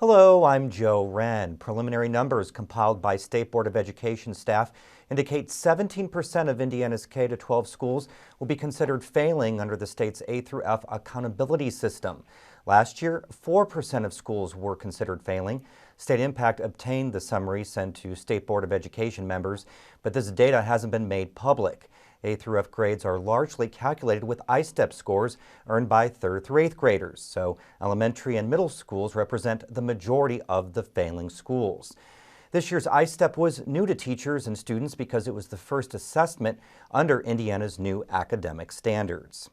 Hello, I'm Joe Hren. Preliminary numbers compiled by State Board of Education staff indicate 17% of Indiana's K-12 schools will be considered failing under the state's A through F accountability system. Last year, 4% of schools were considered failing. State Impact obtained the summary sent to State Board of Education members, but this data hasn't been made public. A through F grades are largely calculated with I-STEP scores earned by 3rd through 8th graders, so elementary and middle schools represent the majority of the failing schools. This year's I-STEP was new to teachers and students because it was the first assessment under Indiana's new academic standards.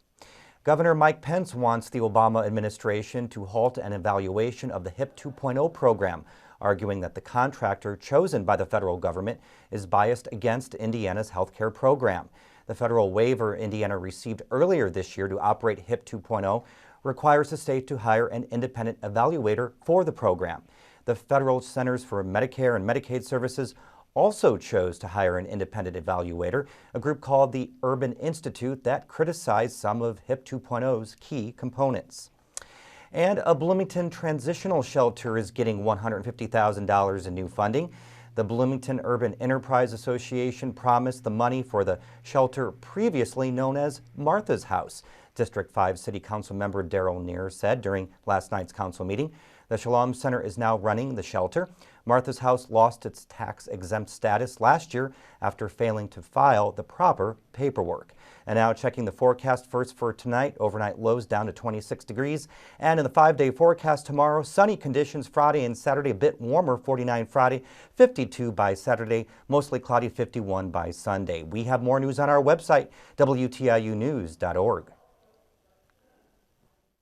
Governor Mike Pence wants the Obama administration to halt an evaluation of the HIP 2.0 program, arguing that the contractor chosen by the federal government is biased against Indiana's healthcare program. The federal waiver Indiana received earlier this year to operate HIP 2.0 requires the state to hire an independent evaluator for the program. The Federal Centers for Medicare and Medicaid Services also chose to hire an independent evaluator, a group called the Urban Institute that criticized some of HIP 2.0's key components. And a Bloomington transitional shelter is getting $150,000 in new funding. The Bloomington Urban Enterprise Association promised the money for the shelter previously known as Martha's House. District 5 City Council member Darrell Neer said during last night's council meeting, the Shalom Center is now running the shelter. Martha's House lost its tax-exempt status last year after failing to file the proper paperwork. And now checking the forecast first for tonight, overnight lows down to 26 degrees. And in the 5-day forecast tomorrow, sunny conditions Friday and Saturday, a bit warmer, 49 Friday, 52 by Saturday, mostly cloudy, 51 by Sunday. We have more news on our website, WTIUnews.org.